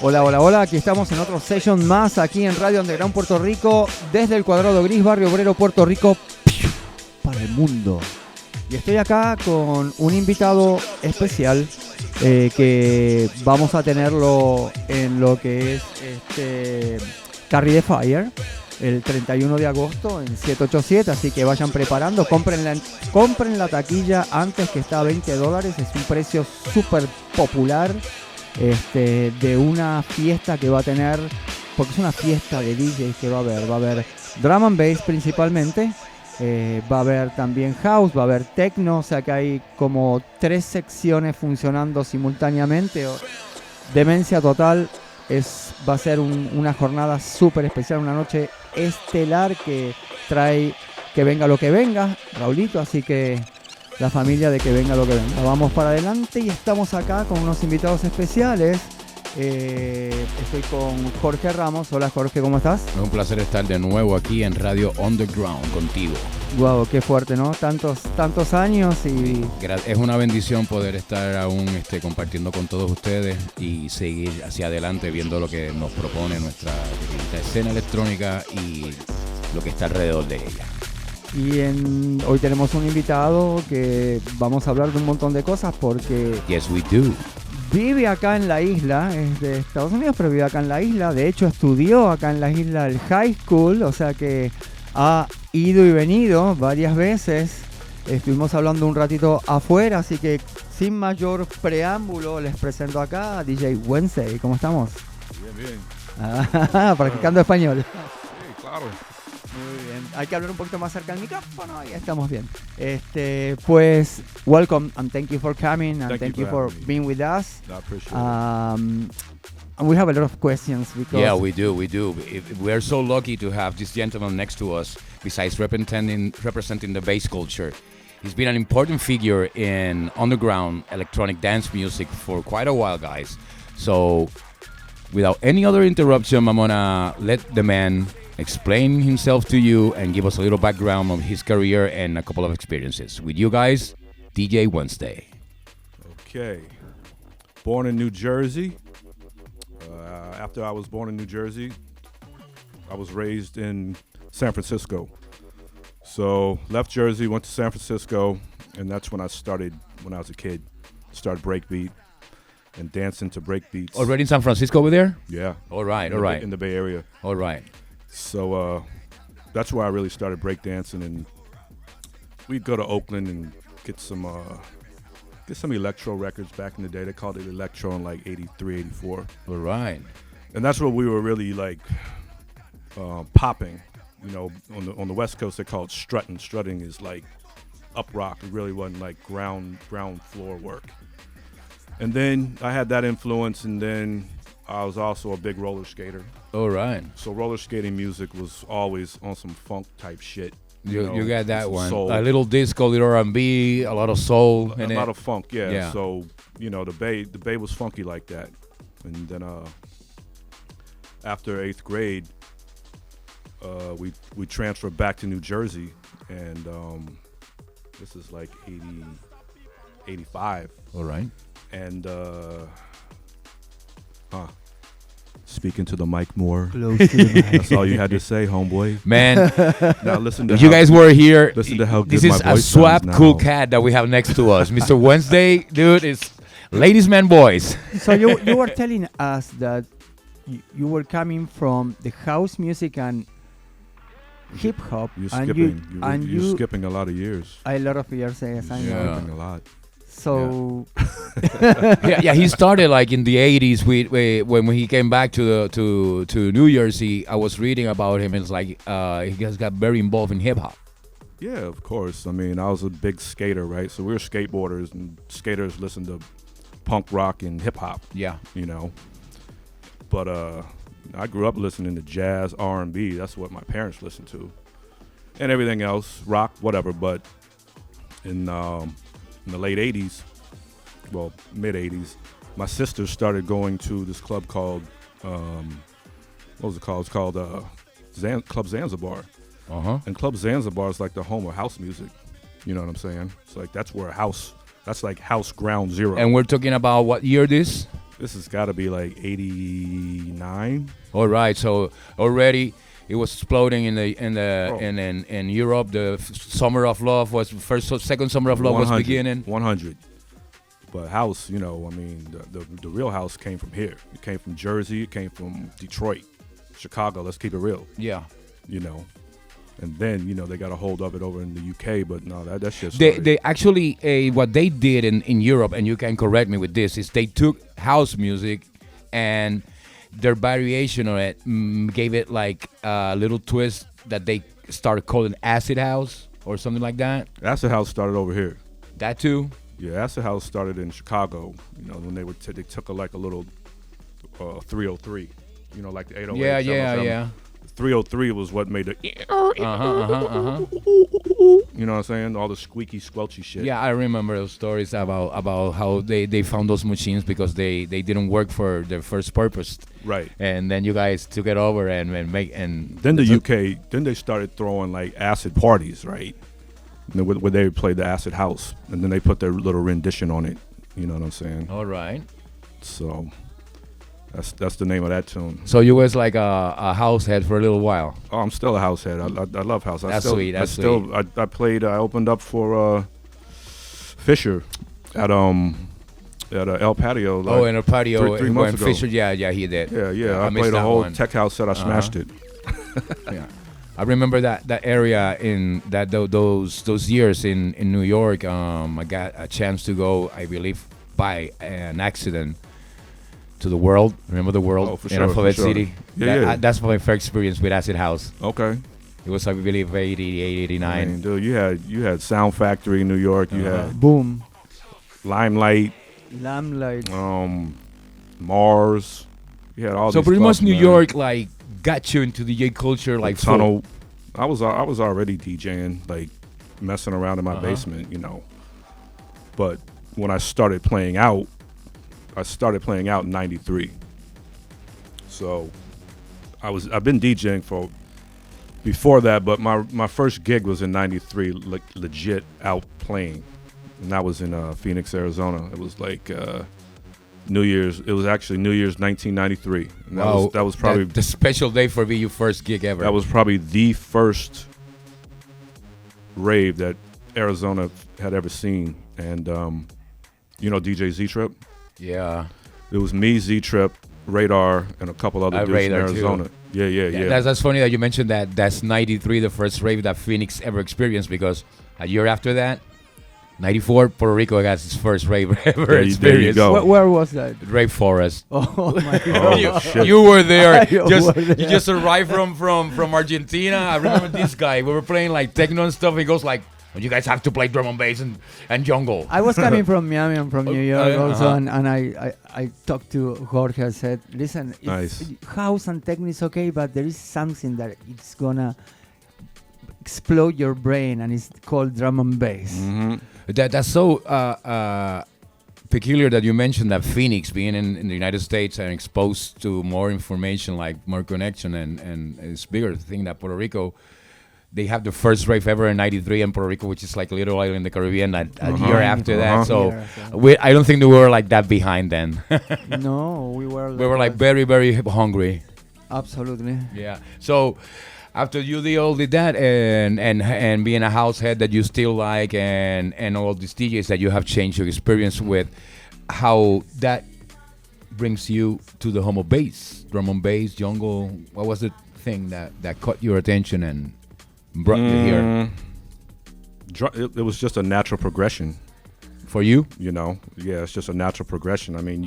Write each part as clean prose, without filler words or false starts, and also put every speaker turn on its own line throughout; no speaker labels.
Hola, hola, hola, aquí estamos en otro session más aquí en Radio Underground Puerto Rico, desde el Cuadrado Gris, Barrio Obrero, Puerto Rico, para el mundo. Y estoy acá con un invitado especial que vamos a tenerlo en lo que es Carry the Fire, el 31 de agosto en 787, así que vayan preparando, compren la taquilla antes, que está a $20, es un precio súper popular. De una fiesta que va a tener, porque es una fiesta de DJs que va a haber drum and bass principalmente, va a haber también house, va a haber techno, o sea que hay como 3 secciones funcionando simultáneamente. Demencia total, va a ser una jornada súper especial, una noche estelar que trae que venga lo que venga, Raulito, así que la familia de que venga lo que venga. Vamos para adelante y estamos acá con unos invitados especiales. Estoy con Jorge Ramos. Hola Jorge, ¿cómo estás?
Es un placer estar de nuevo aquí en Radio Underground contigo.
Wow, qué fuerte, ¿no? Tantos años y...
Es una bendición poder estar aún compartiendo con todos ustedes y seguir hacia adelante viendo lo que nos propone nuestra escena electrónica y lo que está alrededor de ella.
Y hoy tenemos un invitado que vamos a hablar de un montón de cosas porque...
Yes, we do.
Vive acá en la isla, es de Estados Unidos, pero vive acá en la isla. De hecho, estudió acá en la isla el high school, o sea que ha ido y venido varias veces. Estuvimos hablando un ratito afuera, así que sin mayor preámbulo les presento acá a DJ Wednesday. ¿Cómo estamos?
Bien.
Practicando español.
Sí, claro.
Muy bien, hay que hablar un poquito más cerca del micrófono y ya estamos bien. Pues, welcome and thank you for coming and thank you for being with us.
I appreciate it.
And we have a lot of questions because...
Yeah, we do. We are so lucky to have this gentleman next to us, besides representing the bass culture. He's been an important figure in underground electronic dance music for quite a while, guys. So, without any other interruption, I'm gonna let the man explain himself to you and give us a little background of his career and a couple of experiences. With you guys, DJ Wednesday.
Okay. Born in New Jersey. After I was born in New Jersey, I was raised in San Francisco. So left Jersey, went to San Francisco, and that's when I started, when I was a kid, started breakbeat and dancing to breakbeats.
Already in San Francisco over there?
Yeah.
All right.
In the Bay Area.
All right.
So that's where I really started breakdancing, and we'd go to Oakland and get some electro records back in the day. They called it electro in like 83, 84.
All right.
And that's what we were really like popping. You know, on the West Coast they call it strutting. Strutting is like up rock. It really wasn't like ground floor work. And then I had that influence, and then I was also a big roller skater.
All right.
So roller skating music was always on some funk type shit.
You got that one.
Soul.
A little disco, little R&B, a lot of soul.
A lot of funk, yeah. So, you know, the Bay was funky like that. And then after 8th grade, we transferred back to New Jersey, and this is like 85.
All right.
And speaking to the mic more.
Close to the mic.
That's all you had to say, homeboy.
Man,
now listen to
if you guys were here,
listen to how good
this
my
is a
voice
swap
sounds
cool
now.
cat that we have next to us. Mr. Wednesday, dude, is ladies, man, boys.
So you were telling us that you were coming from the house music and hip hop,
You're
and
skipping. You're skipping a lot of years.
a lot of years. Yes, I know.
Yeah.
Skipping a lot.
So
yeah, he started like in the 80s when he came back to New Jersey. I was reading about him. It's like he has got very involved in hip hop.
Yeah, of course. I mean, I was a big skater, right? So we were skateboarders, and skaters listened to punk rock and hip hop.
Yeah.
You know. But I grew up listening to jazz, R&B. That's what my parents listened to. And everything else, rock, whatever. But in the late 80s, well, mid 80s, my sister started going to this club called, what was it called? It's called Club Zanzibar.
Uh-huh.
And Club Zanzibar is like the home of house music. You know what I'm saying? It's like that's like house ground zero.
And we're talking about what year this?
This has got to be like 89.
All right, so already it was exploding in the
Bro.
in Europe. The Summer of Love was second Summer of Love was
100,
beginning.
100. But house, you know, I mean, the real house came from here. It came from Jersey. It came from Detroit, Chicago. Let's keep it real.
Yeah.
You know, and then you know they got a hold of it over in the UK. But no, that's just
They actually what they did in Europe, and you can correct me with this, is they took house music and their variation on it gave it like a little twist that they started calling acid house or something like that.
Acid House started over here.
That too.
Yeah, Acid House started in Chicago. You know, when they took a little 303. You know, like the 808.
Yeah,
707.
yeah.
303 was what made it. You know what I'm saying? All the squeaky, squelchy shit.
Yeah, I remember those stories about how they found those machines because they didn't work for their first purpose.
Right.
And then you guys took it over and make and
Then the UK, then they started throwing like acid parties, right? You know, where they played the acid house, and then they put their little rendition on it. You know what I'm saying?
All right.
So that's the name of that tune.
So you was like a house head for a little while.
Oh, I'm still a house head. I love house.
That's sweet. That's sweet.
I played. I opened up for Fisher at El Patio. Like
In a patio.
three months ago.
Fisher, yeah, he did.
Yeah. I
missed
played a
that
whole
one.
tech house set. I smashed it.
Yeah, I remember that area in that those years in New York. I got a chance to go, I believe, by an accident to the World. Remember the World
Oh, for
in
sure,
Alphabet
for sure.
City?
Yeah.
That's my first experience with acid house.
Okay.
It was, I believe, 88, 89.
I mean, dude, you had Sound Factory in New York. You had
Boom.
Limelight,
Limelight.
Mars. You had all
So
these
pretty
clubs,
much New
man.
York like got you into DJ culture like full.
Tunnel. I was already DJing, like messing around in my basement, you know. But when I started playing out in '93. So I've been DJing for before that, but my first gig was in '93, like legit out playing, and that was in Phoenix, Arizona. It was like New Year's. It was actually New Year's 1993. And that was probably
the special day for me, your first gig ever.
That was probably the first rave that Arizona had ever seen. And you know DJ Z-Trip?
Yeah.
It was me, Z-Trip, Radar, and a couple other dudes in
Radar
Arizona.
too.
Yeah.
That's funny that you mentioned that. That's 93, the first rave that Phoenix ever experienced, because a year after that, 94, Puerto Rico got its first rave ever
There you
experience.
go.
Where was that?
Rave Forest.
Oh my god.
Oh, shit.
You were there.
You
Just
were there.
you just arrived from Argentina. I remember this guy. We were playing like techno and stuff. He goes like, "You guys have to play drum and bass and jungle."
I was coming from Miami and from New York also,
uh-huh.
and I talked to Jorge. I said, listen,
Nice.
house and techno is okay, but there is something that it's gonna explode your brain, and it's called drum and bass.
Mm-hmm.
That's so peculiar that you mentioned that Phoenix, being in the United States and exposed to more information, like more connection, and it's bigger thing that Puerto Rico. They have the first rave ever in '93 in Puerto Rico, which is like a little island in the Caribbean. A year after that, so I don't think we were like that behind then.
No, we were.
We were like very, very hungry.
Absolutely.
Yeah. So after you did that and being a house head that you still like, and all these DJs that you have changed your experience with, how that brings you to the home of bass, drum and bass, jungle. What was the thing that caught your attention and brought you here?
It was just a natural progression.
For you?
You know, yeah, it's just a natural progression. I mean,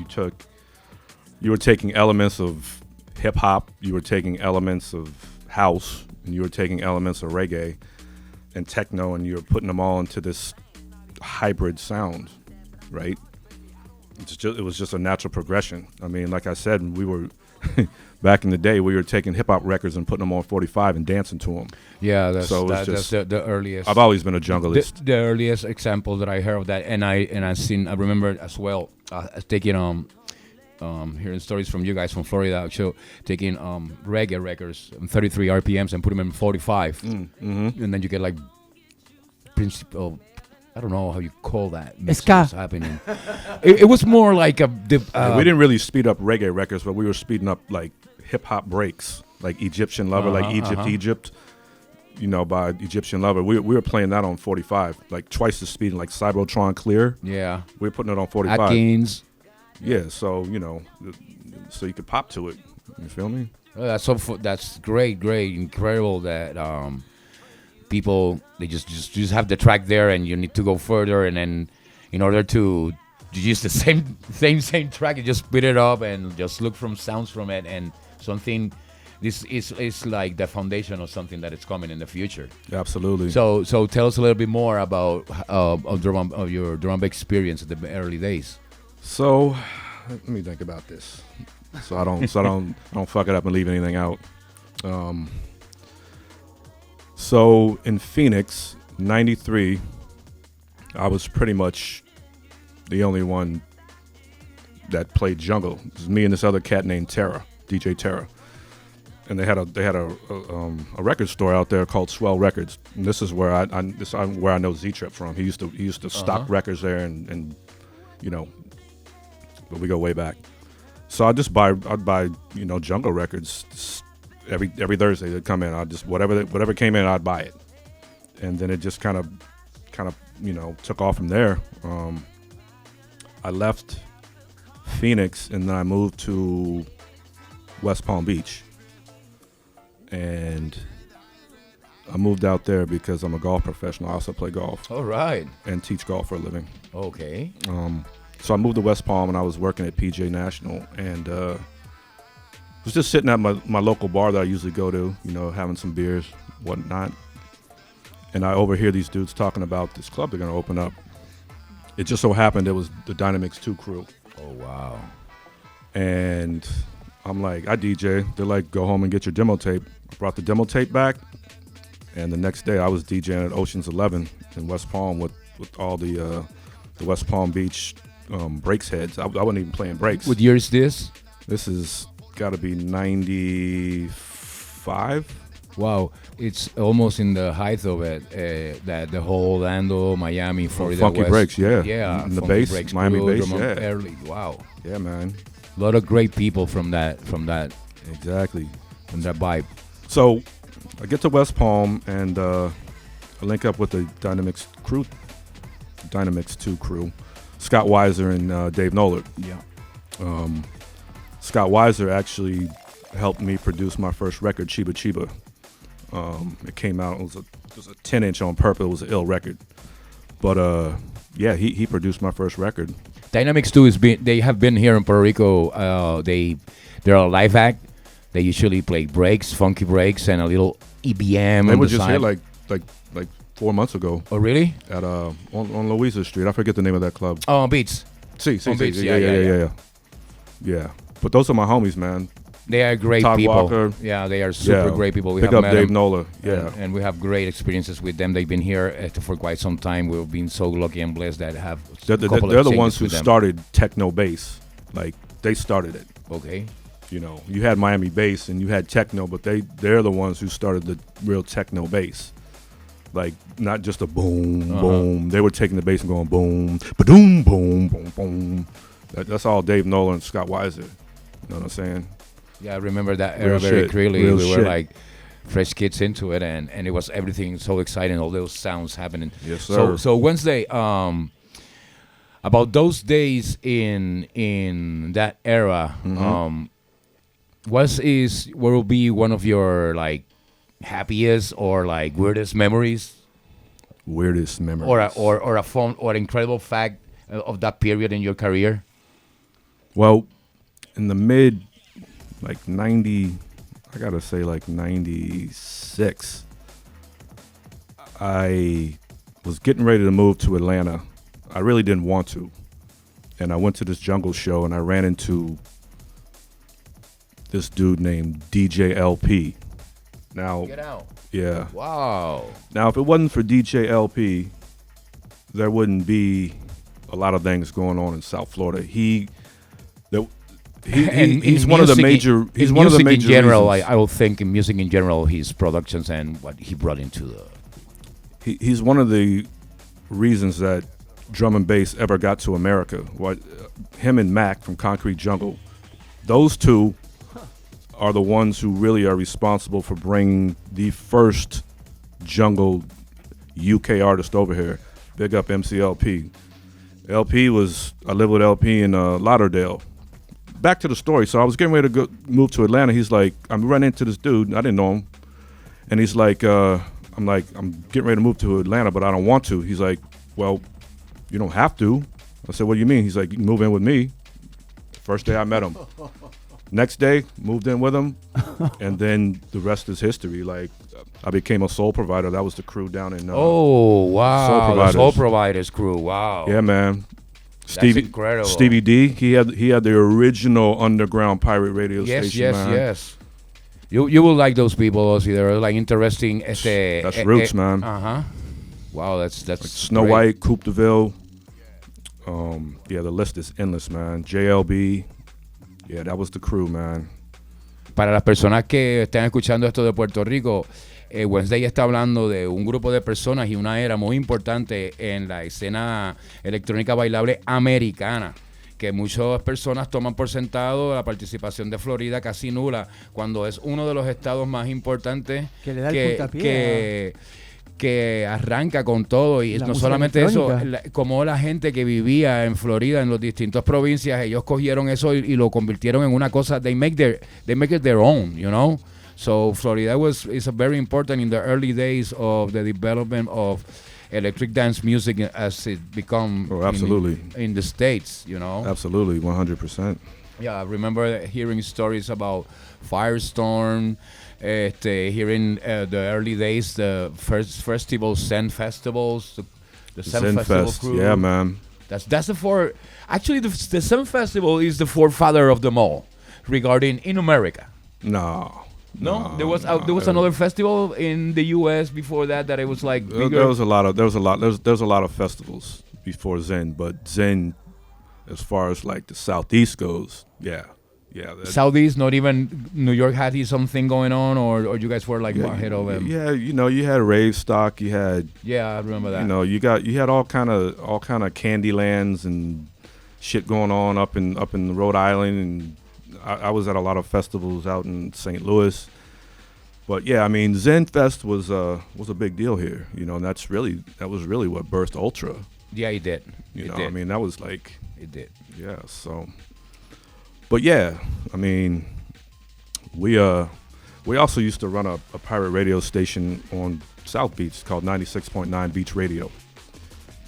you were taking elements of hip hop, you were taking elements of house, and you were taking elements of reggae and techno, and you were putting them all into this hybrid sound, right? It was just a natural progression. I mean, like I said, we were back in the day, we were taking hip hop records and putting them on 45 and dancing to them.
Yeah, that's
just,
the earliest.
I've always been a junglist.
The earliest example that I heard of that, and I remember as well taking hearing stories from you guys from Florida, actually taking reggae records and 33 RPMs and put them in 45, and then you get like I don't know how you call that.
Ska.
Was happening. It was more like a.
We didn't really speed up reggae records, but we were speeding up like hip hop breaks, like Egyptian Lover, like Egypt. You know, by Egyptian Lover. We were playing that on 45, like twice the speed, like Cybertron Clear.
Yeah.
We were putting it on 45.
Atkins.
Yeah, so you know, so you could pop to it. You feel me?
That's great, incredible that people they just have the track there, and you need to go further, and then in order to use the same track, you just speed it up and just look from sounds from it, and something. This is like the foundation of something that is coming in the future.
Absolutely.
So tell us a little bit more about of your drum experience at the early days.
So let me think about this, so I don't fuck it up and leave anything out. So in Phoenix, '93, I was pretty much the only one that played jungle. It was me and this other cat named Terra, DJ Terra. And they had a record store out there called Swell Records. And this is where I know Z-Trip from. He used to stock records there, and you know, but we go way back. So I'd buy you know, jungle records every Thursday they'd come in. I just whatever came in, I'd buy it, and then it just kind of you know, took off from there. I left Phoenix and then I moved to West Palm Beach. And I moved out there because I'm a golf professional. I also play golf.
All right.
And teach golf for a living.
Okay.
So I moved to West Palm and I was working at PJ National, and was just sitting at my local bar that I usually go to, you know, having some beers, whatnot. And I overhear these dudes talking about this club they're going to open up. It just so happened it was the Dynamix II crew.
Oh, wow.
And I'm like, I DJ. They're like, go home and get your demo tape. I brought the demo tape back, and the next day I was DJing at Ocean's 11 in West Palm with all the West Palm Beach breaks heads. I wasn't even playing breaks.
What year is this?
This is got to be 95.
Wow, it's almost in the height of it. That the whole Orlando, Miami, Florida,
funky
West.
breaks, yeah.
Yeah,
and the bass,
breaks,
Miami
crew,
bass, yeah.
Early, wow.
Yeah, man.
A lot of great people from that
Exactly.
from that vibe.
So I get to West Palm and I link up with the Dynamix II crew, Scott Weiser and Dave Nollard.
Yeah.
Scott Weiser actually helped me produce my first record, Cheeba Cheeba. It came out, it was a 10-inch on purple. It was an ill record. But yeah, he produced my first record.
Dynamix II they have been here in Puerto Rico. They're a live act. They usually play breaks, funky breaks, and a little EBM.
They
on
were
the
just
side.
here like 4 months ago.
Oh, really?
At on Louisa Street. I forget the name of that club.
Oh, Beats.
Beats.
Yeah.
Yeah. But those are my homies, man.
They are great
Todd
people.
Walker.
Yeah, they are super great people. We
Pick
have
up
met
Dave
them,
Nola. Yeah.
and we have great experiences with them. They've been here for quite some time. We've been so lucky and blessed that have.
They're the ones who started techno bass. Like they started it.
Okay.
You know, you had Miami bass and you had techno, but they're the ones who started the real techno bass. Like not just a boom, boom. They were taking the bass and going boom, ba-doom, boom, boom, boom. That's all Dave Nolan and Scott Weiser. You know what I'm saying?
Yeah, I remember that
Real
era very
shit.
clearly.
Real
We were
shit.
like fresh kids into it, and it was everything so exciting. All those sounds happening.
Yes, sir.
So Wednesday, about those days in that era, what will be one of your like happiest or like weirdest memories,
Weirdest memories.
or a fun or incredible fact of that period in your career?
Well, in the mid, like 90, I gotta say like 96, I was getting ready to move to Atlanta. I really didn't want to. And I went to this jungle show and I ran into this dude named DJ LP. Now,
Get out.
yeah.
Wow.
Now, if it wasn't for DJ LP, there wouldn't be a lot of things going on in South Florida. He's one of the major. He's one of the major.
In general,
reasons.
I will think in music in general, his productions and what he brought into the.
He's one of the reasons that drum and bass ever got to America. What him and Mac from Konkrete Jungle, those two are the ones who really are responsible for bringing the first jungle UK artist over here. Big up MC LP. LP I lived with LP in Lauderdale. Back to the story. So I was getting ready to move to Atlanta. He's like, I'm running into this dude. I didn't know him. And he's like, I'm getting ready to move to Atlanta, but I don't want to. He's like, well, you don't have to. I said, what do you mean? He's like, you can move in with me. First day I met him. Next day, moved in with him. And then the rest is history. Like, I became a soul provider. That was the crew down in
oh, wow.
Soul Providers.
The Soul Providers crew. Wow.
Yeah, man.
That's incredible.
Stevie D, he had the original underground pirate radio station, man.
Yes. You will like those people, also. They're like interesting.
That's roots, man.
Wow, that's like
Snow
great.
White, Coupe de Ville. Yeah, the list is endless, man. JLB. Yeah, that was the crew, man.
Para las personas que están escuchando esto de Puerto Rico, Wednesday está hablando de un grupo de personas y una era muy importante en la escena electrónica bailable americana, que muchas personas toman por sentado la participación de Florida casi nula, cuando es uno de los estados más importantes
que le da el puntapié
que arranca con todo. Y no solamente eso, como la gente que vivía en Florida, en las distintas provincias, ellos cogieron eso y lo convirtieron en una cosa, they make it their own, you know. So Florida is a very important in the early days of the development of electric dance music as it become in the States, you know.
Absolutely, 100%.
Yeah, I remember hearing stories about Firestorm, hearing the early days, the first festivals, Zen festivals, the Zen Festival
Fest.
crew.
Yeah, man.
That's the actually the Zen Festival is the forefather of them all, regarding in America.
No,
there was another festival in the U.S. before that it was like bigger.
There was a lot of festivals before Zen, but Zen, as far as like the Southeast goes, yeah.
Southeast, not even New York had something going on, or you guys were like ahead of them.
Yeah, you know, you had rave stock, you had.
Yeah, I remember that.
You know, you had all kind of Candylands and shit going on up in Rhode Island, and I was at a lot of festivals out in St. Louis. But yeah, I mean, Zen Fest was a big deal here, you know, and that was really what birthed Ultra.
Yeah, it did.
I mean, that was like
it did.
Yeah, so. But yeah, I mean, we also used to run a pirate radio station on South Beach called 96.9 Beach Radio,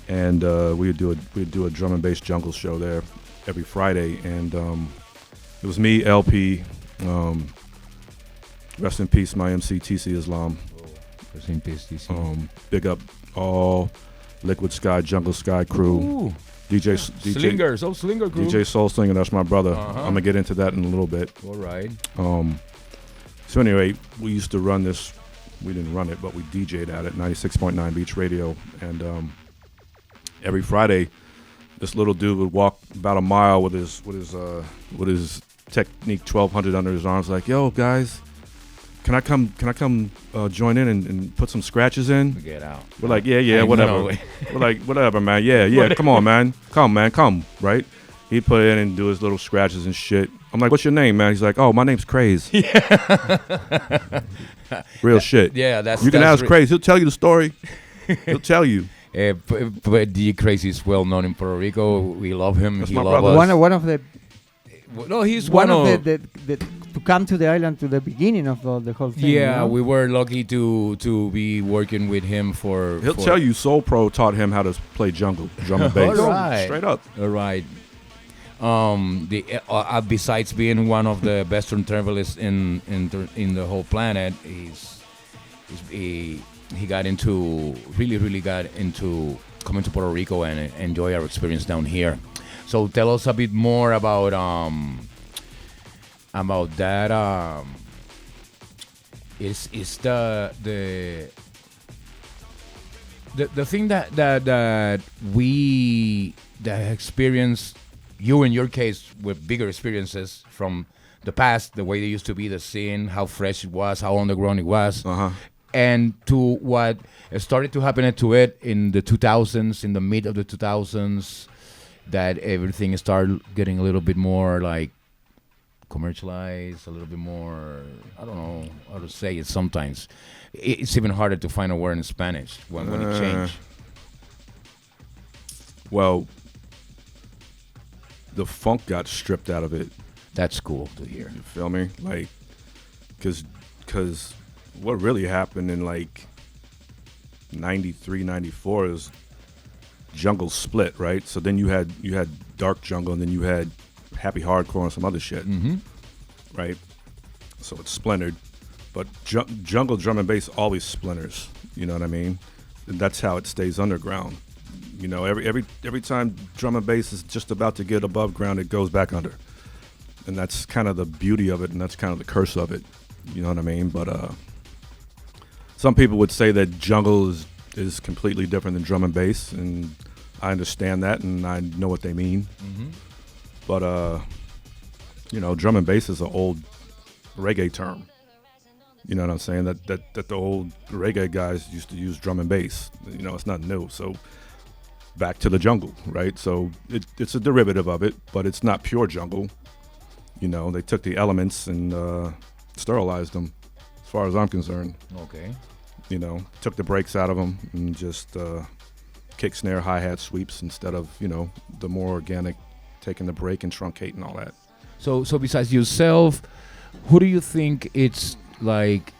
and we'd do a drum and bass jungle show there every Friday, and it was me, LP, rest in peace, my MC TC Islam.
Rest in peace, TC.
Big up all Liquid Sky, Jungle Sky crew.
Ooh.
DJ
Slinger crew.
DJ Soul Slinger, that's my brother.
Uh-huh.
I'm gonna get into that in a little bit.
All right.
So anyway, we used to run this. We didn't run it, but we DJ'd at it, 96.9 Beach Radio, and every Friday, this little dude would walk about a mile with his Technique 1200 under his arms, like, "Yo, guys, can I come join in and put some scratches in?"
Get out.
We're like, yeah, whatever. We're like, whatever, man. Yeah. Come on, man. Come. Right? He'd put in and do his little scratches and shit. I'm like, "What's your name, man?" He's like, "Oh, my name's Craze." Real shit.
Yeah,
you can ask Craze. He'll tell you the story. He'll tell you.
But DJ Crazy is well known in Puerto Rico. We love him.
That's
he
my
loves
brother.
us.
One of the.
No, he's
one of the to come to the island to the beginning of the whole thing.
Yeah,
you know?
we were lucky to be working with him for.
He'll tell you Soul Pro taught him how to play drum and bass.
All right.
Straight up.
All right. Besides being one of the best turntablists in the whole planet, he really got into coming to Puerto Rico and enjoy our experience down here. So tell us a bit more about that. Is the thing that we experience, you in your case with bigger experiences from the past, the way they used to be the scene, how fresh it was, how underground it was.
Uh-huh.
and to what started to happen to it in the 2000s, in the mid of the 2000s, that everything started getting a little bit more like commercialized, a little bit more, I don't know how to say it sometimes. It's even harder to find a word in Spanish when it changed.
Well, the funk got stripped out of it.
That's cool to hear.
You feel me? Like, cause what really happened in like 93, 94 is jungle split, right? So then you had dark jungle, and then you had happy hardcore and some other shit, right? So it's splintered, but jungle drum and bass always splinters. You know what I mean? And that's how it stays underground. You know, every time drum and bass is just about to get above ground, it goes back under. And that's kind of the beauty of it, and that's kind of the curse of it. You know what I mean? But some people would say that jungle is completely different than drum and bass, and I understand that, and I know what they mean. But you know, drum and bass is an old reggae term. You know what I'm saying? That the old reggae guys used to use drum and bass. You know, it's not new. So back to the jungle, right? So it's a derivative of it, but it's not pure jungle. You know, they took the elements and sterilized them, as far as I'm concerned.
Okay.
You know, took the breaks out of them and just kick, snare, hi-hat sweeps instead of, you know, the more organic, taking the break and truncating all that.
So besides yourself, who do you think it's like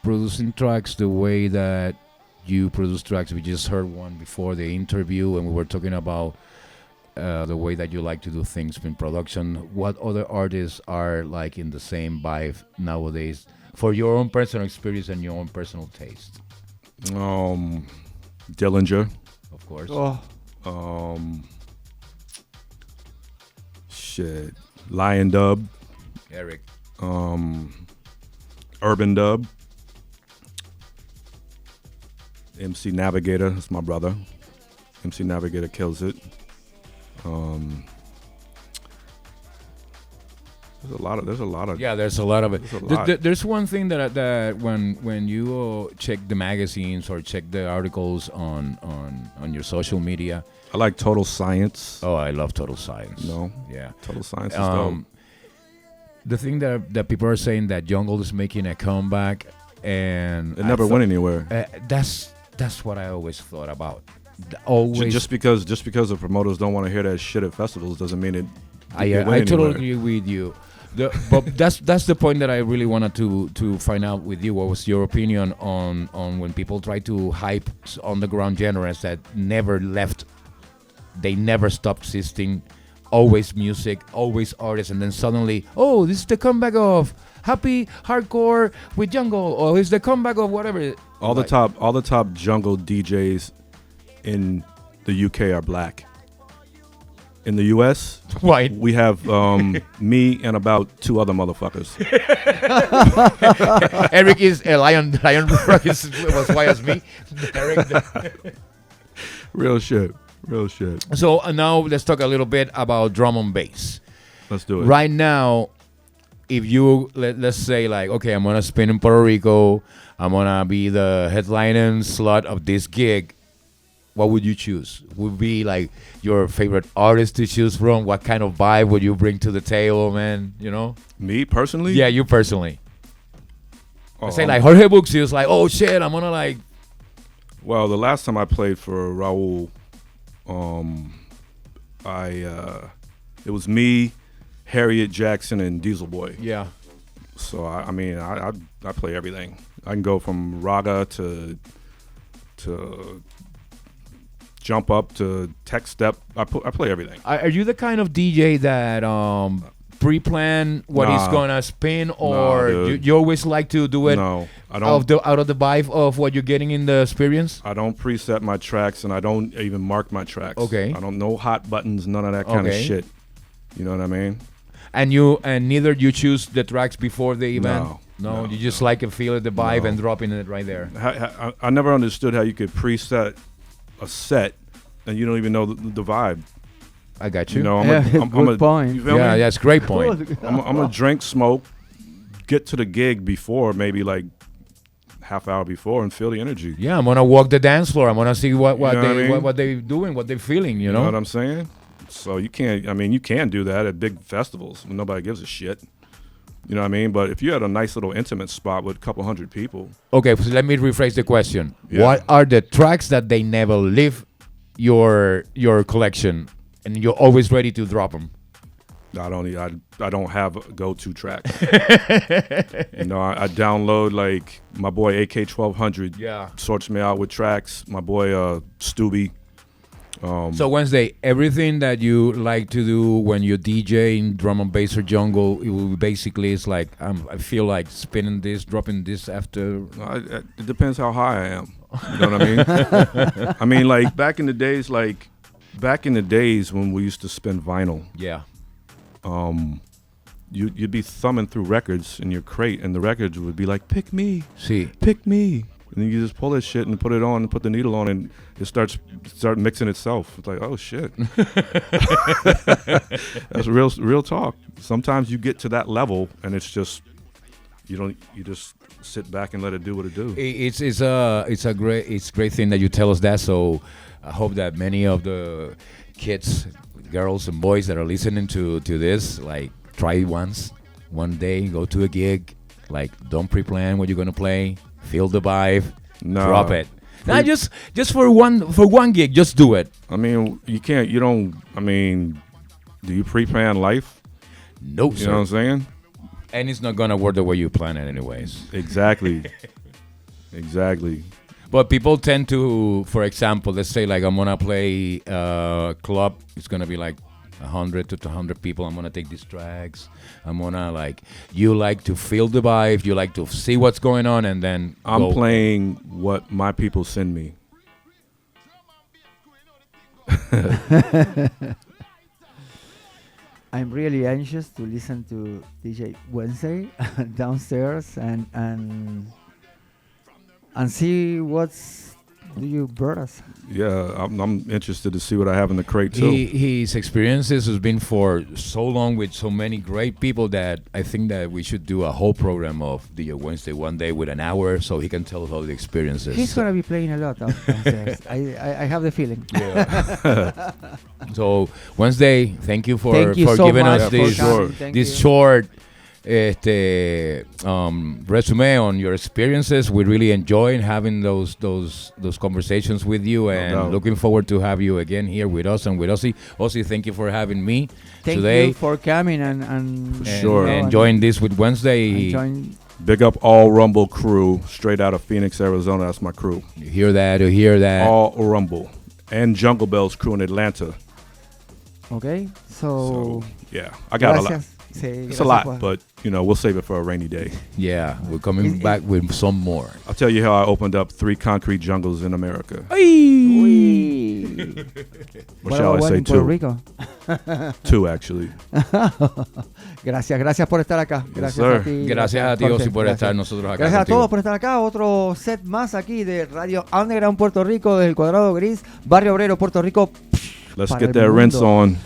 producing tracks the way that you produce tracks? We just heard one before the interview, and we were talking about the way that you like to do things in production. What other artists are like in the same vibe nowadays for your own personal experience and your own personal taste?
Dillinger,
of course.
Shit, Lion Dub,
Eric,
Urban Dub, MC Navigator. That's my brother. MC Navigator kills it. There's a lot of.
Yeah, there's a lot of it.
There's
There's one thing that when you check the magazines or check the articles on your social media.
I like Total Science.
Oh, I love Total Science.
No,
yeah,
Total Science is dope.
The thing that people are saying that jungle is making a comeback, and
it never went anywhere.
That's what I always thought about. Always.
Just because the promoters don't want to hear that shit at festivals doesn't mean it.
I totally agree with you. But that's the point that I really wanted to find out with you. What was your opinion on when people try to hype underground genres that never left? They never stopped existing. Always music, always artists, and then suddenly, oh, this is the comeback of happy hardcore with jungle, or it's the comeback of whatever.
All the top jungle DJs in the UK are black. In the US,
white.
We have me and about two other motherfuckers.
Eric is a lion. Lion Rock is as white as me. Eric.
Real shit.
So now let's talk a little bit about drum and bass.
Let's do it.
Right now, if you let's say like, okay, I'm gonna spin in Puerto Rico, I'm gonna be the headlining slot of this gig. What would you choose? Would be like your favorite artist to choose from? What kind of vibe would you bring to the table, man? You know?
Me personally?
Yeah, you personally. I say like Jorge Buxi is like, oh shit, I'm gonna like.
Well, the last time I played for Raul, it was me, Harriet Jackson, and Diesel Boy.
Yeah.
So I mean, I play everything. I can go from raga to jump up to tech step. I play everything.
Are you the kind of DJ that pre-plan what he's gonna spin, or you always like to do it?
No, I don't.
Out of the vibe of what you're getting in the experience.
I don't preset my tracks, and I don't even mark my tracks.
Okay.
I don't know hot buttons, none of that kind of shit. You know what I mean?
And neither you choose the tracks before the event. No, you just like and feel it, the vibe, and dropping it right there.
I never understood how you could preset a set and you don't even know the vibe.
I got you.
You know,
good point.
You feel me?
That's a great point.
I'm gonna drink, smoke, get to the gig before maybe like half hour before and feel the energy.
Yeah, I'm gonna walk the dance floor. I'm gonna see what
You know what I
they
mean?
what they doing, what they're feeling.
You know what I'm saying? So you can't. I mean, you can do that at big festivals when nobody gives a shit. You know what I mean? But if you had a nice little intimate spot with a couple hundred people.
Okay, so let me rephrase the question.
Yeah.
What are the tracks that they never leave your collection, and you're always ready to drop them?
I don't have a go-to track. You know, I download like my boy AK1200.
Yeah.
Sorts me out with tracks. My boy Stubby.
So Wednesday, everything that you like to do when you DJ in drum and bass or jungle, it will basically it's like I feel like spinning this, dropping this after.
It depends how high I am. You know what I mean? I mean, like back in the days when we used to spin vinyl.
Yeah.
You'd be thumbing through records in your crate, and the records would be like, "Pick me,
See.
pick me," and then you just pull this shit and put it on, and put the needle on, and it start mixing itself. It's like, oh shit. That's real talk. Sometimes you get to that level, and it's just you just sit back and let it do what it do.
It's a great thing that you tell us that. So I hope that many of the kids, girls and boys that are listening to this, like try it one day, go to a gig, like don't pre-plan what you're gonna play, feel the vibe, drop it. Not just for one gig, just do it.
I mean, you don't. I mean, do you pre-plan life?
No,
You
sir.
know what I'm saying?
And it's not gonna work the way you plan it, anyways.
Exactly. Exactly.
But people tend to, for example, let's say like I'm gonna play club. It's gonna be like 100 to 200 people. I'm gonna take these tracks. I'm gonna you like to feel the vibe. You like to see what's going on, and then
I'm playing what my people send me.
I'm really anxious to listen to DJ Wednesday downstairs and see what's do you brought us.
Yeah, I'm interested to see what I have in the crate too.
His experiences has been for so long with so many great people that I think that we should do a whole program of DJ Wednesday one day with an hour so he can tell us all the experiences.
He's gonna be playing a lot downstairs. I have the feeling.
Yeah. So Wednesday, thank you for
so
giving
much
us
for
this
coming. Thank
this
you.
short resume on your experiences. We really enjoyed having those conversations with you, and
doubt.
looking forward to have you again here with us and with Ozzy. Ozzy, thank you for having me
Thank
today.
you for coming and
Sure.
and enjoying this with Wednesday.
enjoying.
Big up all Rumble crew, straight out of Phoenix, Arizona. That's my crew.
You hear that?
All Rumble. And Jungle Bells crew in Atlanta.
Okay, so
Yeah, I got a lot.
gracias. Sí,
It's
gracias
a lot,
por-
but we'll save it for a rainy day.
Yeah, we're coming back with some more.
I'll tell you how I opened up 3 concrete jungles in America.
Uy.
Or
What
shall I
about one
say
in Puerto
2?
Rico?
2, actually.
Gracias por estar acá. Gracias
sir.
a ti.
Gracias a ti,
Jorge.
Ozzy, por
Gracias.
estar nosotros acá.
Gracias a
contigo.
todos por estar acá. Otro set más aquí de Radio Underground Puerto Rico, desde el Cuadrado Gris, Barrio Obrero, Puerto Rico.
Let's
Para
get
el
that rinse
mundo.
on.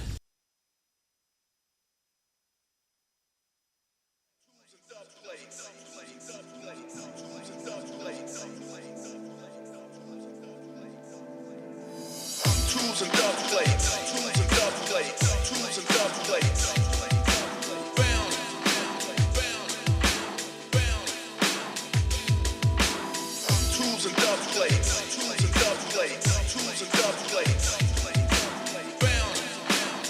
Tools and dub plates. Tools and dub plates. Tools and dub plates. Bound. Tools and dub plates. Tools and dub plates. Tools and dub plates. Bound.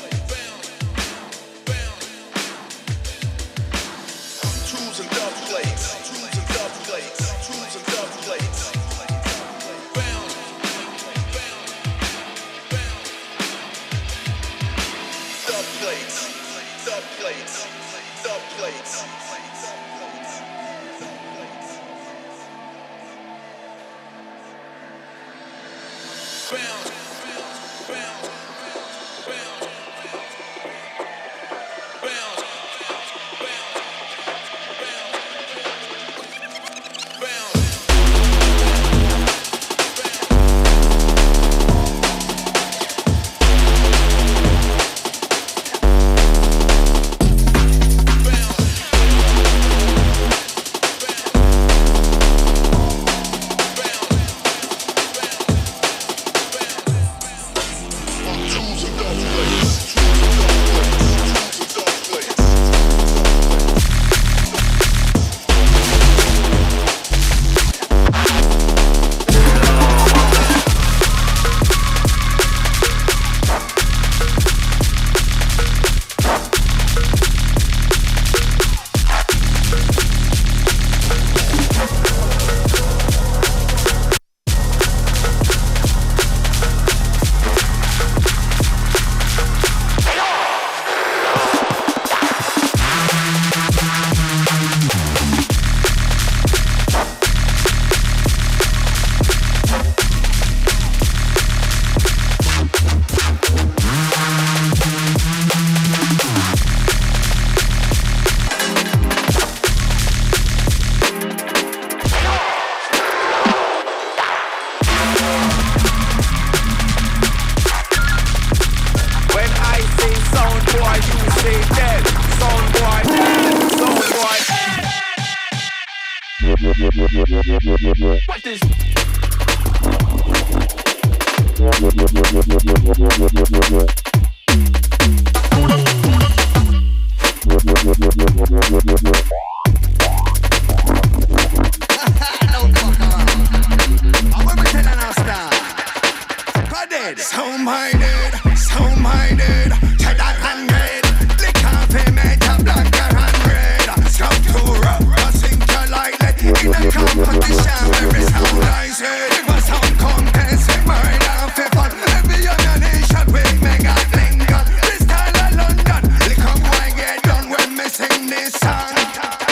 What this?
So-minded, cheddar and red. Lick off him head up black and red. Scout to rock, sink you like lead. In a competition, every sound I said. If a sound contest, we murder for fun. Every young nation, we make a linger. This style of London, lick up when get done when me sing this song.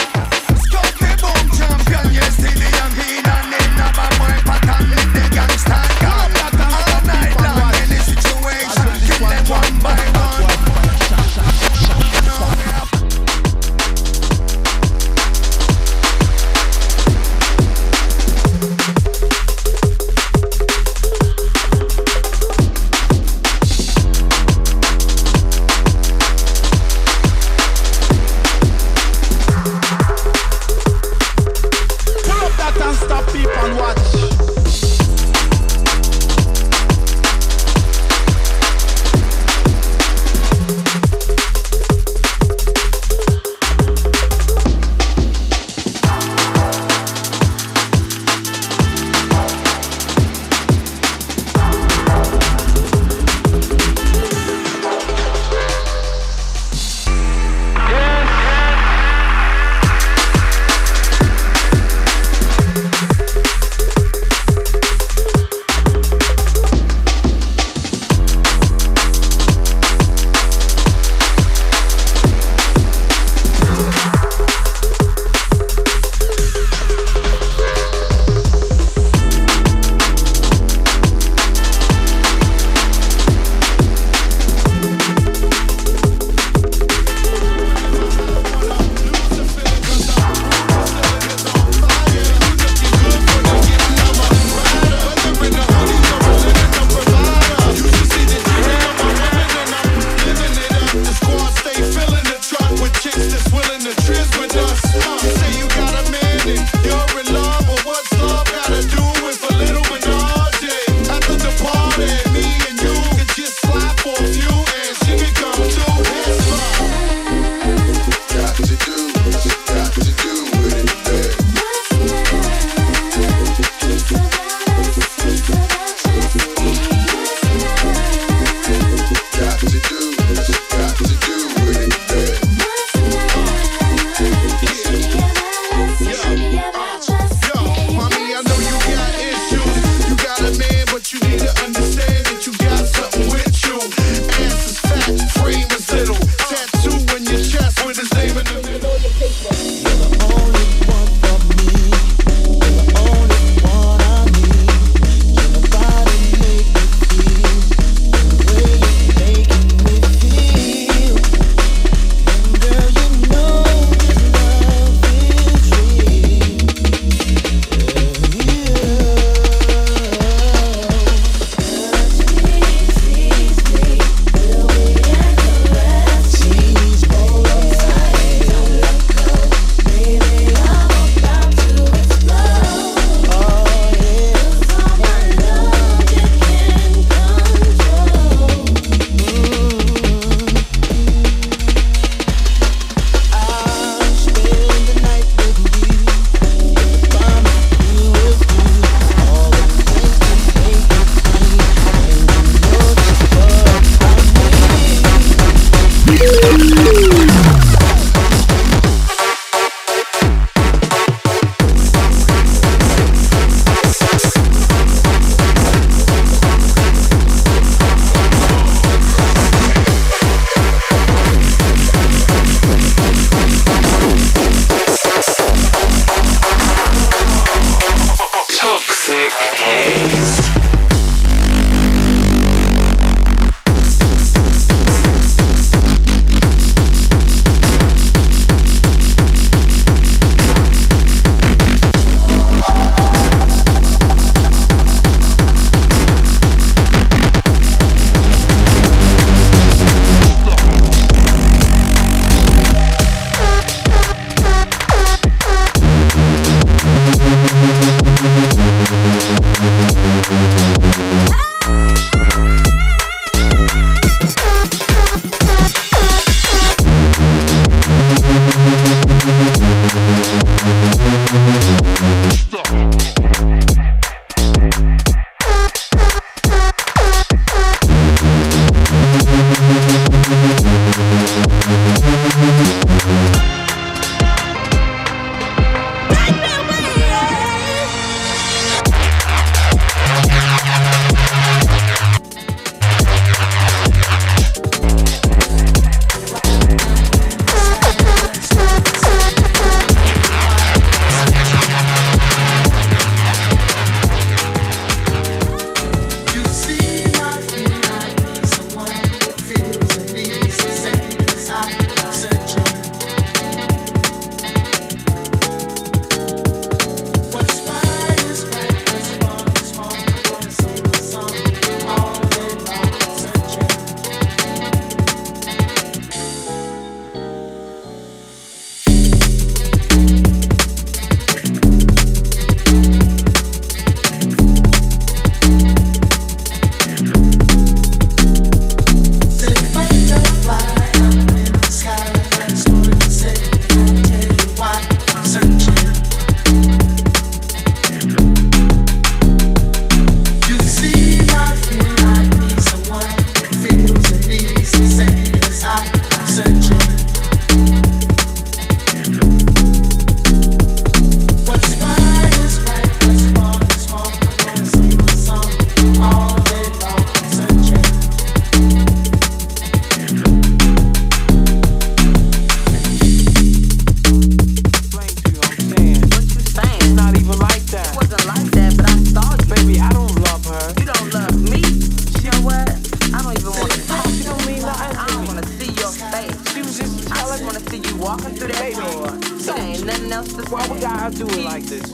nothing else to say.
Why we gotta do it like this?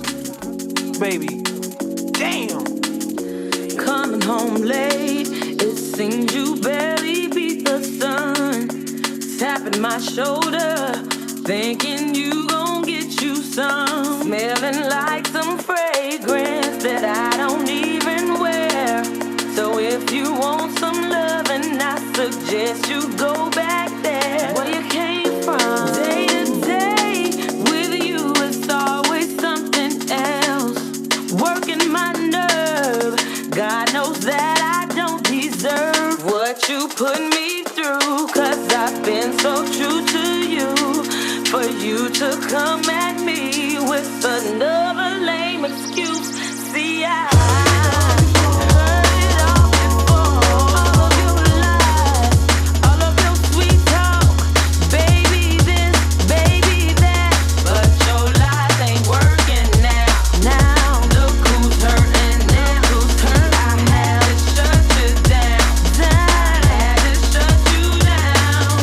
Baby, damn.
Coming home late, it seems you barely beat the sun. Tapping my shoulder, thinking you gon' get you some. Smelling like some fragrance that I don't even wear. So if you want some loving, I suggest you go back there where you came from. Day to day with you, it's always something else. Working my nerve, God knows that I don't deserve what you put me through. Cause I've been so true to you. For you to come at me with another lame excuse. See, I heard it all before. All of your lies, all of your sweet talk. Baby this, baby that. But your lies ain't working now. Now, look who's hurting now. Who's hurt? I had to shut you down. I had to shut you down.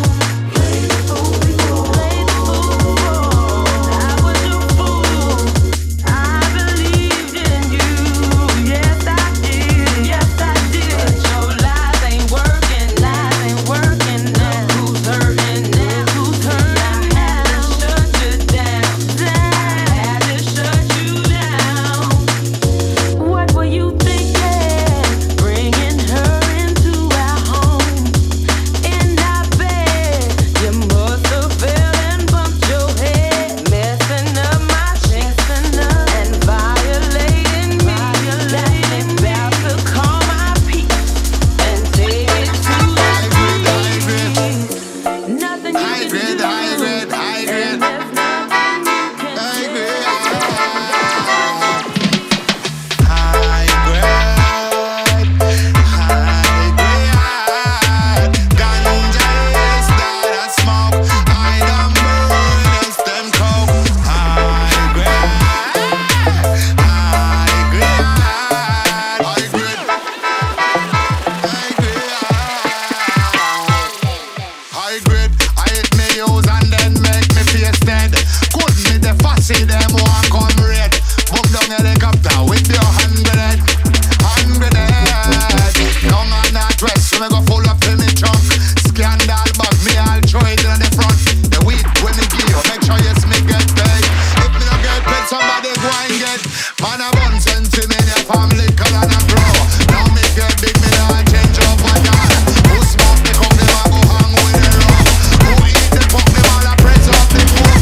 Play the fool before. Play the fool before. I was your fool. I believed in you. Yes, I did. Yes, I did. But your lies ain't working. Lies ain't working now. Who's hurting now? Who's hurt? I had to shut you down. I had to shut you down. What were you thinking? Bringing her into our home, in our bed. You must have fell and bumped your head, messing up my chest and violating me. Violating me. About to call my peace and take it to the streets. Nothing you can do. And there's nothing you can say.
High grade, I hit me use and then make me face dead. Couldn't me the fussy, them want come red. Book down helicopter with your 100. 100. Down on that dress, so me go full up in me trunk. Scandal bag, me all throw it in the front. The week when me give you, make sure yes me get paid. If me don't get paid, somebody go and get. Man a bun send to me, the family color and a grow. Now me get big, me not change up my God. Who smoke the cup, them a go hang with the rum. Who eat the fuck, them all a press up the food.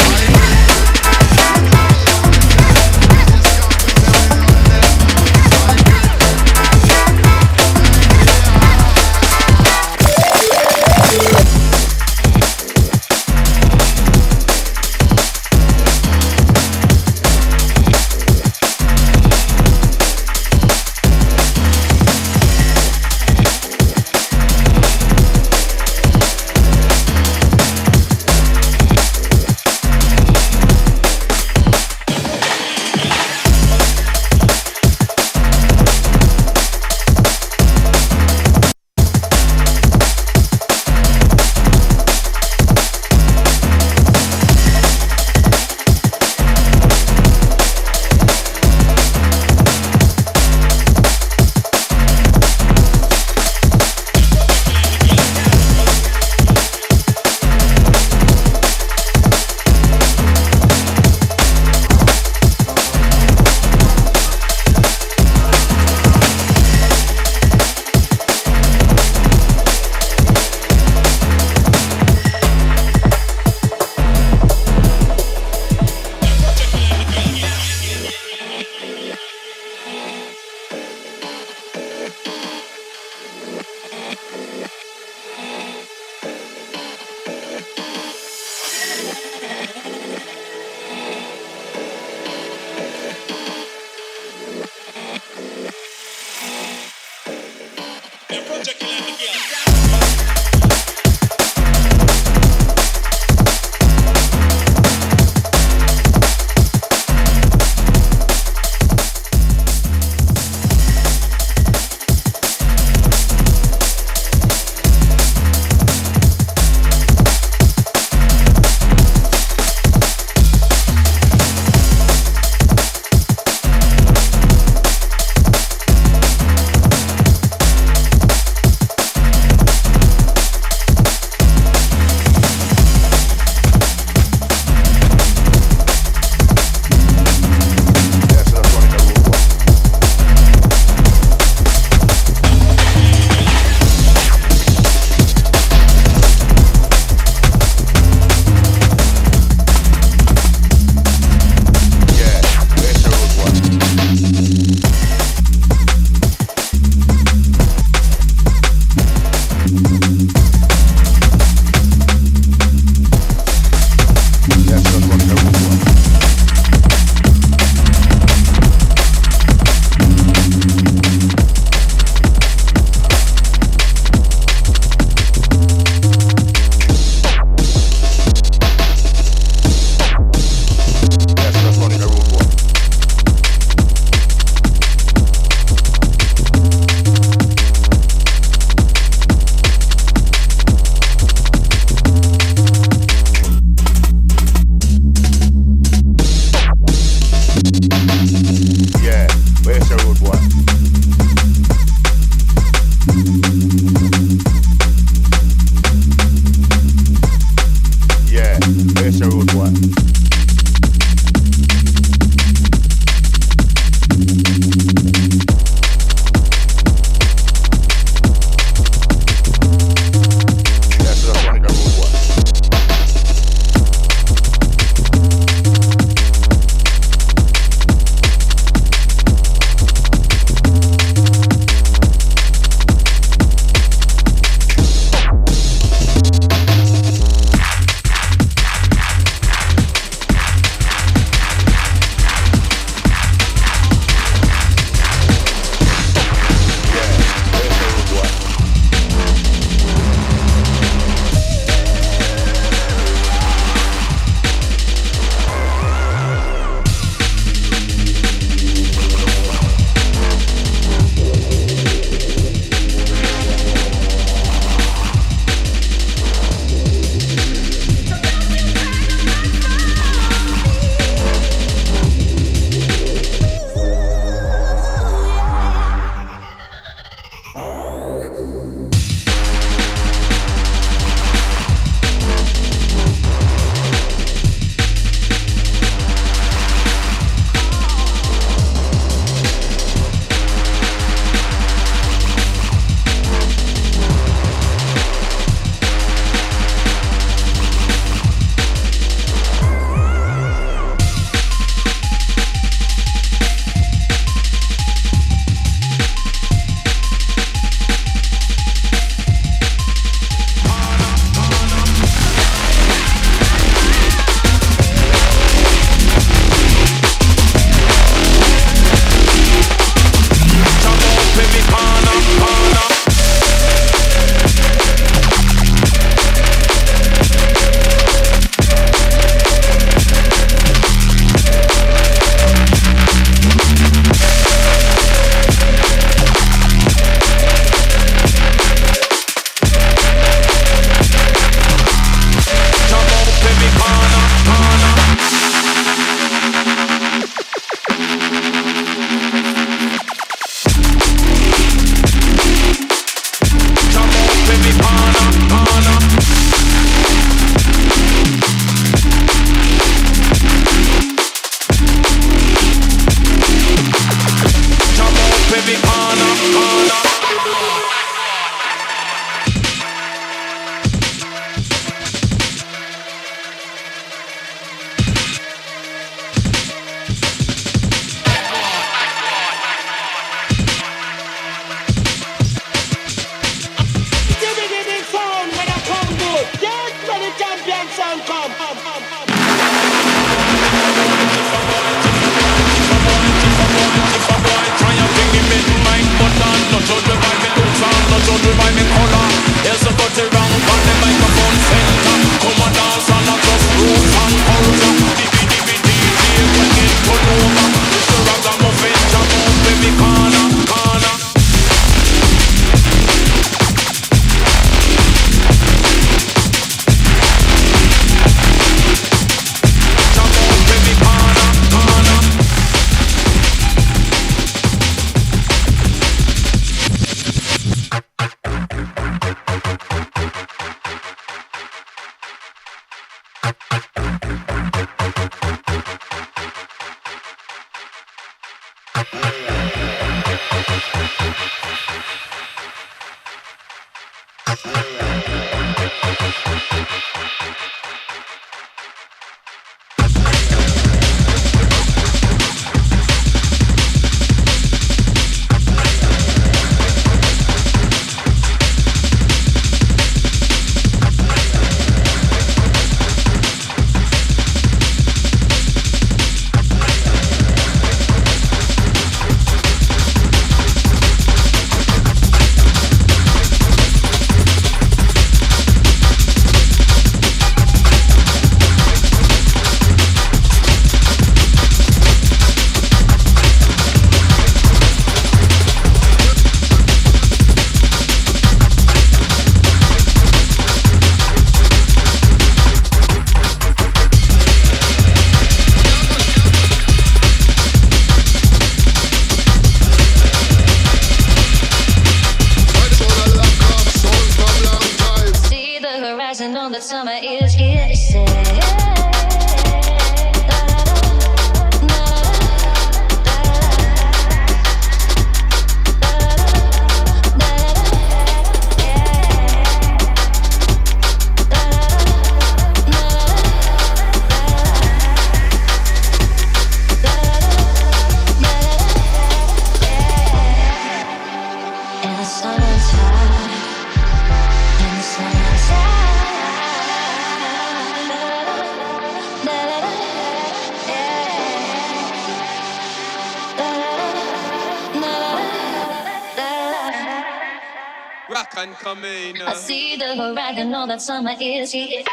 I see the horizon, know that summer is here.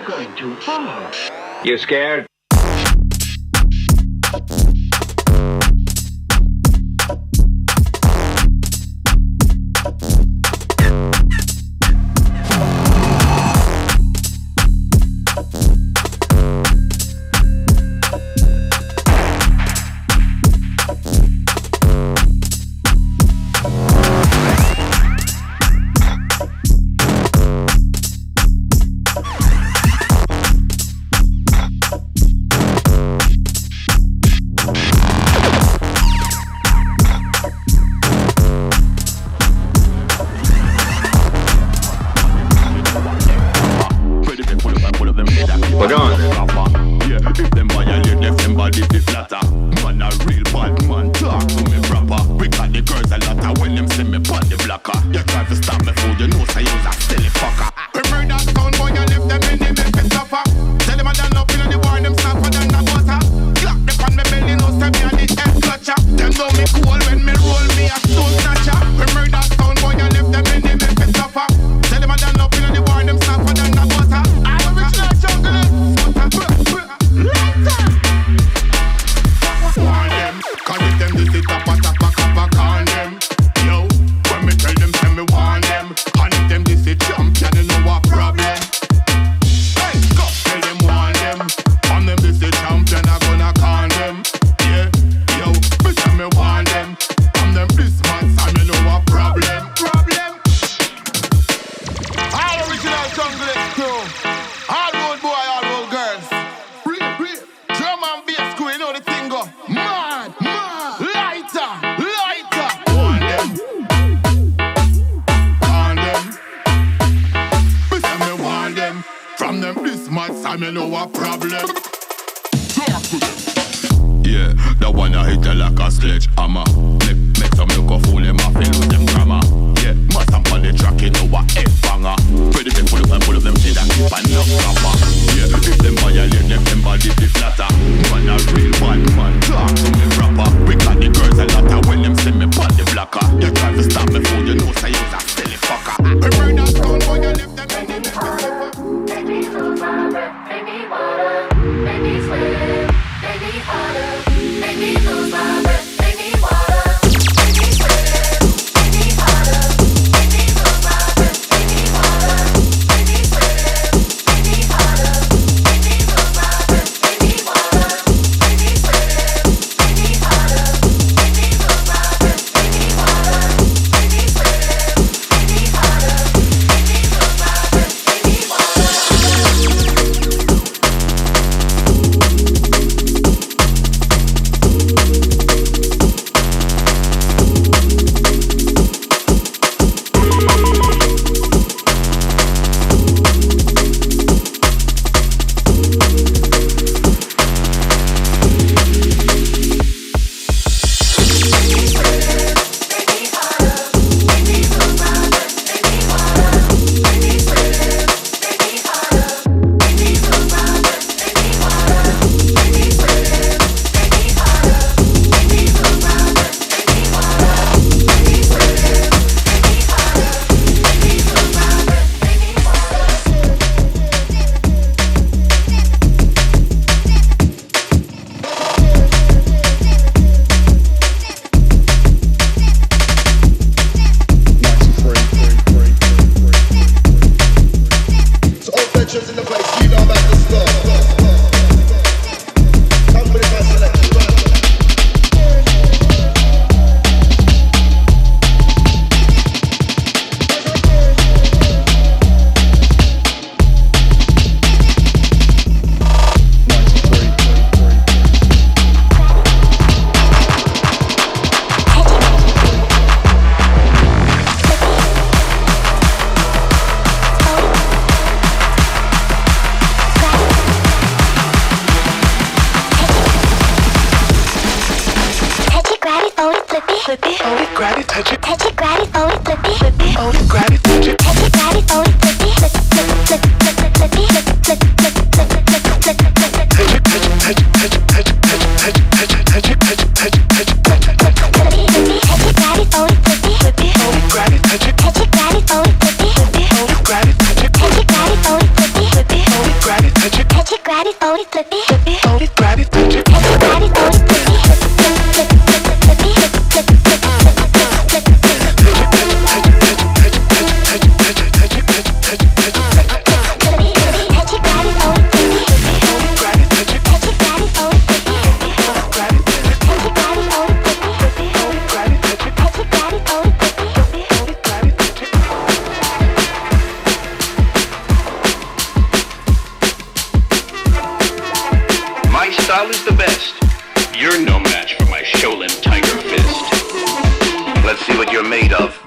going too far. You scared?
Grab
is the best. You're no match for my Shaolin Tiger Fist. Let's see what you're made of.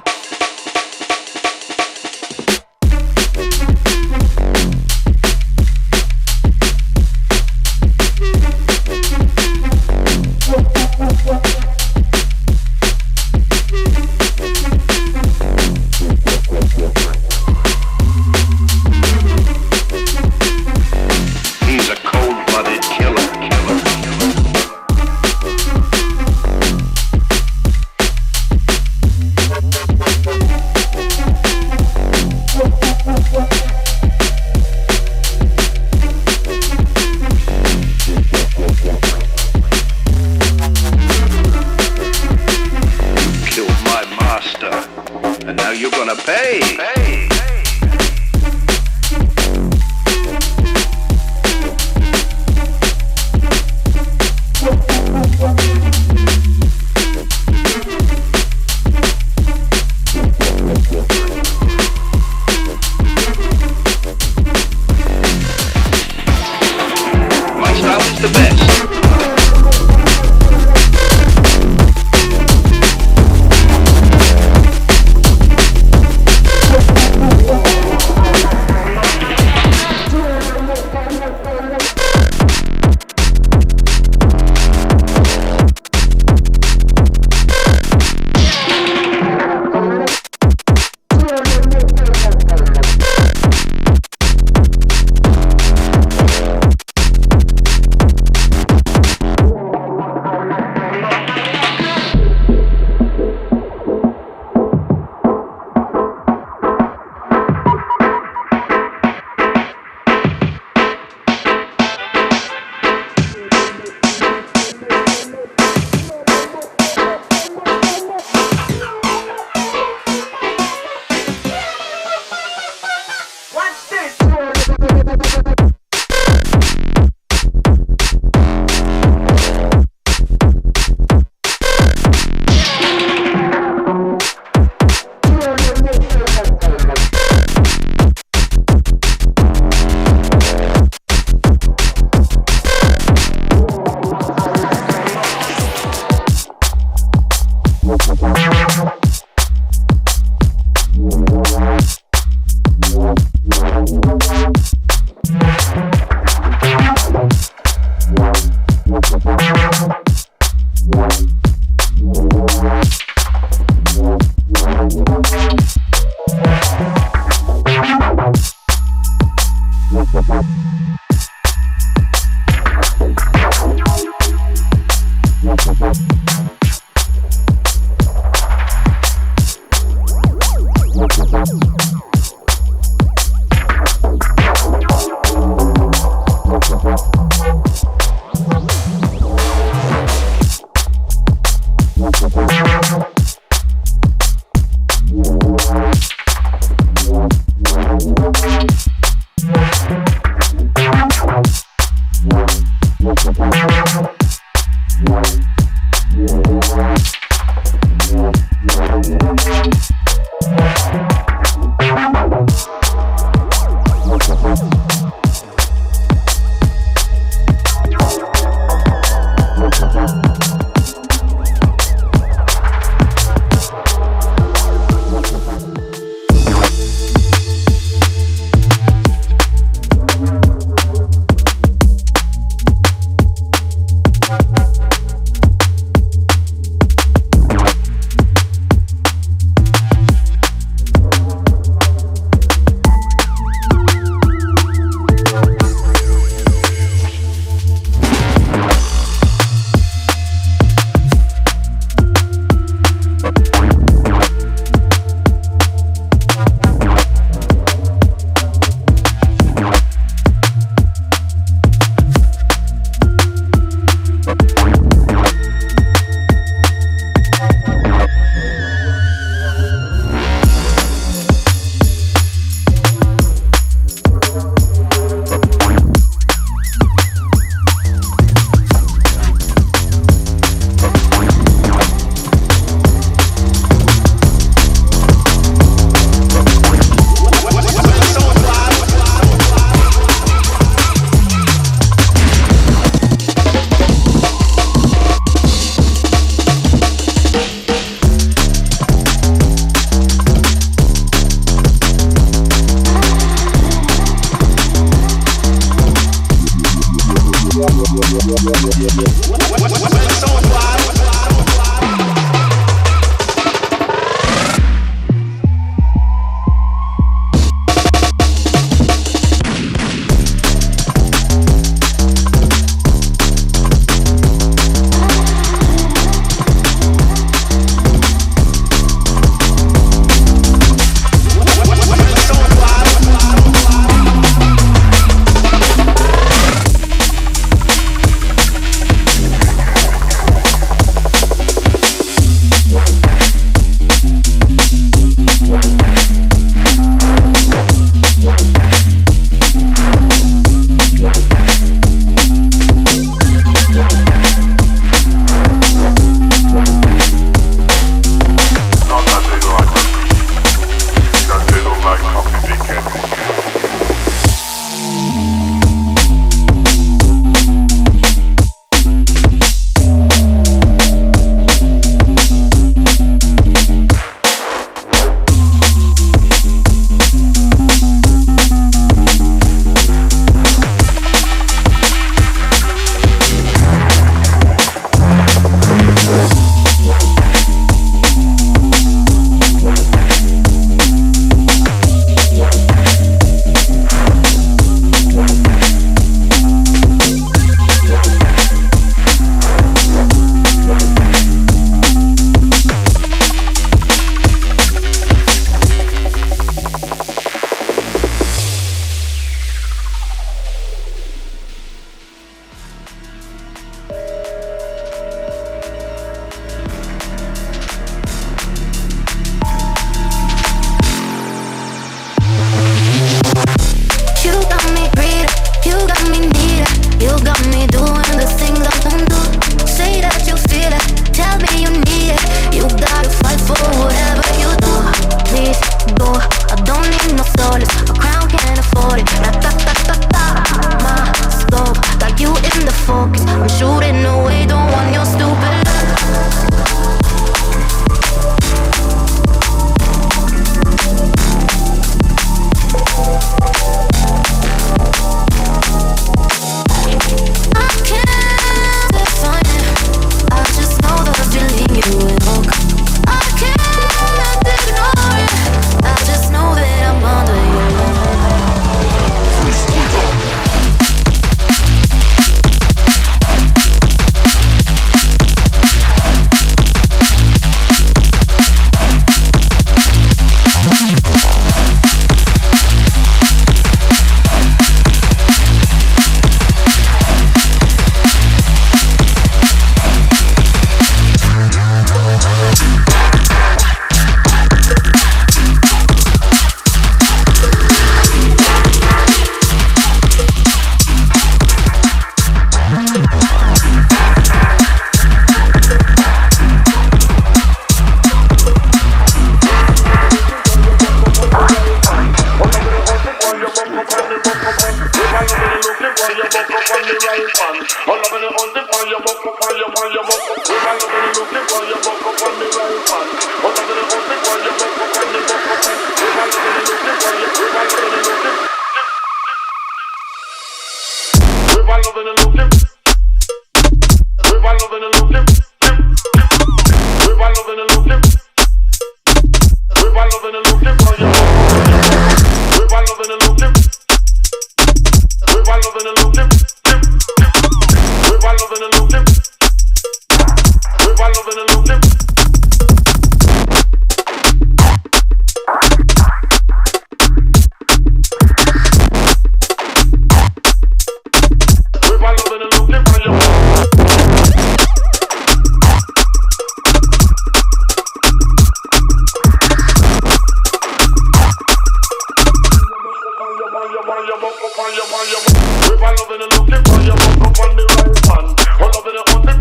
If I love it, look it for you, up on the right one. Oh, love it, on the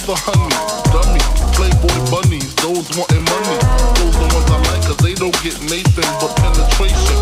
for honey, dummy, playboy bunnies, those wanting money. Those the ones I like, cause they don't get Nathan but penetration.